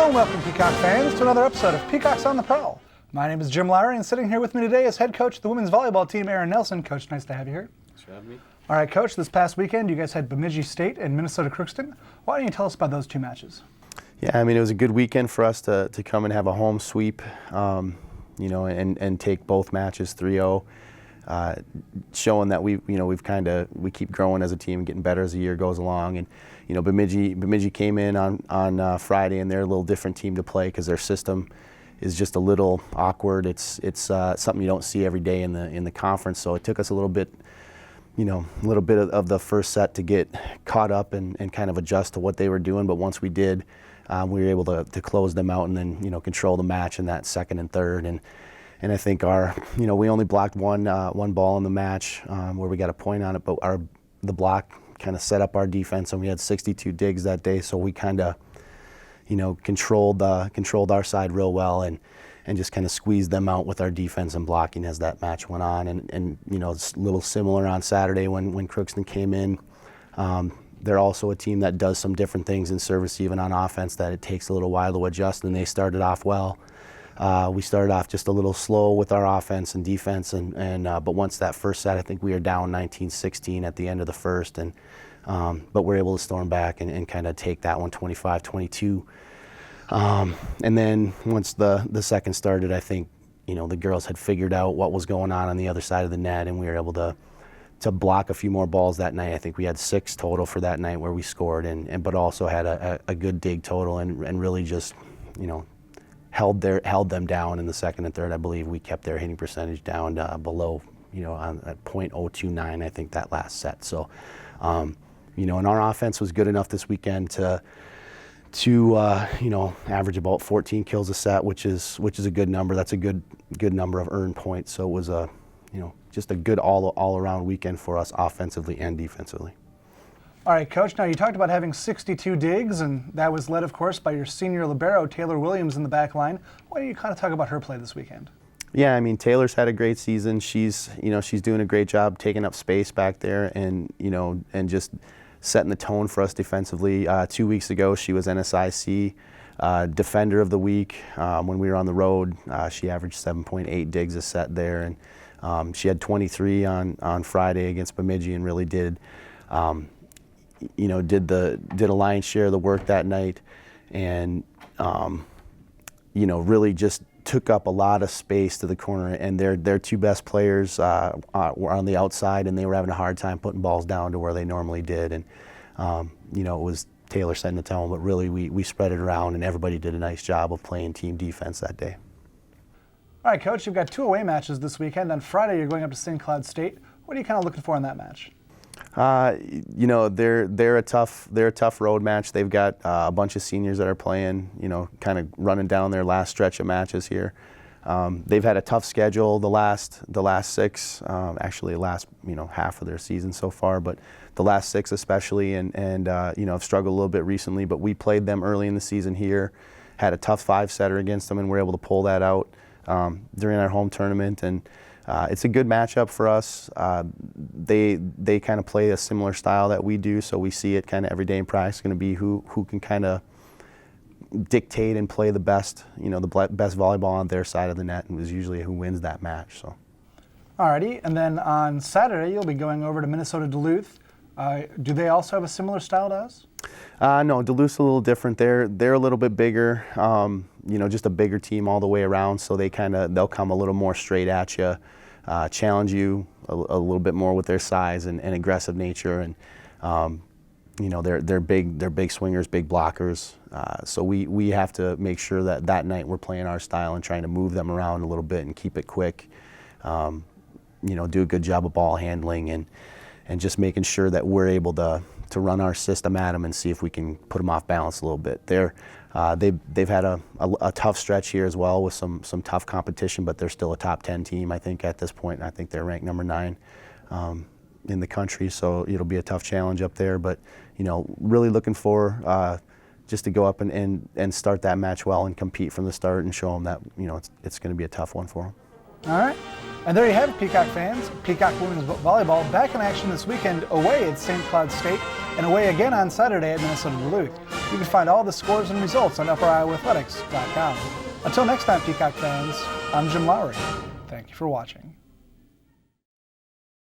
Hello and welcome, Peacock fans, to another episode of Peacocks on the Prowl. My name is Jim Lowry, and sitting here with me today is head coach of the women's volleyball team, Aaron Nelson. Coach, nice to have you here. Thanks for having me. All right, Coach, this past weekend you guys had Bemidji State and Minnesota Crookston. Why don't you tell us about those two matches? Yeah, I mean, it was a good weekend for us to come and have a home sweep, and take both matches 3-0, showing that we keep growing as a team and getting better as the year goes along. And Bemidji came in on Friday, and they're a little different team to play because their system is just a little awkward. It's something you don't see every day in the conference. So it took us a little bit of the first set to get caught up and kind of adjust to what they were doing. But once we did, we were able to close them out and then control the match in that second and third. And I think we only blocked one ball in the match where we got a point on it, but the block kind of set up our defense, and we had 62 digs that day. So we kind of controlled our side real well and just kind of squeezed them out with our defense and blocking as that match went on. And it's a little similar on Saturday when Crookston came in. They're also a team that does some different things in service, even on offense, that it takes a little while to adjust, and they started off well. We started off just a little slow with our offense and defense, but once that first set, I think we were down 19-16 at the end of the first, but we're able to storm back and kind of take that one 25-22. And then once the second started, I think the girls had figured out what was going on the other side of the net, and we were able to block a few more balls that night. I think we had 6 total for that night where we scored, but also had a good dig total and really just held them down in the second and third. I believe we kept their hitting percentage down below at .029, I think, that last set. So and our offense was good enough this weekend to average about 14 kills a set, which is a good number. That's a good number of earned points. So it was just a good all around weekend for us offensively and defensively. All right, Coach, now you talked about having 62 digs, and that was led, of course, by your senior libero, Taylor Williams, in the back line. Why don't you kind of talk about her play this weekend? Yeah, I mean, Taylor's had a great season. She's doing a great job taking up space back there and just setting the tone for us defensively. 2 weeks ago, she was NSIC Defender of the Week. When we were on the road, she averaged 7.8 digs a set there, and she had 23 on Friday against Bemidji, and really did a lion's share of the work that night, and really just took up a lot of space to the corner. And their two best players were on the outside, and they were having a hard time putting balls down to where they normally did. And it was Taylor setting the tone, but really we spread it around, and everybody did a nice job of playing team defense that day. All right, Coach, you've got 2 away matches this weekend. On Friday, you're going up to St. Cloud State. What are you kind of looking for in that match? They're a tough road match. They've got a bunch of seniors that are playing, kind of running down their last stretch of matches here. They've had a tough schedule the last 6, actually last half of their season so far, but the last 6 especially, and have struggled a little bit recently. But we played them early in the season here, had a tough 5-setter against them, and were able to pull that out during our home tournament. And it's a good matchup for us. They kind of play a similar style that we do, so we see it kind of every day in practice. It's going to be who can kind of dictate and play the best, the best volleyball on their side of the net, and is usually who wins that match. So. Alrighty, and then on Saturday you'll be going over to Minnesota Duluth. Do they also have a similar style to us? No, Duluth's a little different. They're a little bit bigger, just a bigger team all the way around. So they'll come a little more straight at you, challenge you a little bit more with their size and aggressive nature. And they're big swingers, big blockers. So we have to make sure that night we're playing our style and trying to move them around a little bit and keep it quick. Do a good job of ball handling and just making sure that we're able to run our system at them and see if we can put them off balance a little bit. They've had a tough stretch here as well with some tough competition, but they're still a top 10 team, I think, at this point. And I think they're ranked number 9 in the country, so it'll be a tough challenge up there. But really looking for just to go up and start that match well and compete from the start and show them that it's going to be a tough one for them. All right. And there you have it, Peacock fans. Peacock women's volleyball back in action this weekend away at St. Cloud State and away again on Saturday at Minnesota Duluth. You can find all the scores and results on UpperIowaAthletics.com. Until next time, Peacock fans, I'm Jim Lowry. Thank you for watching.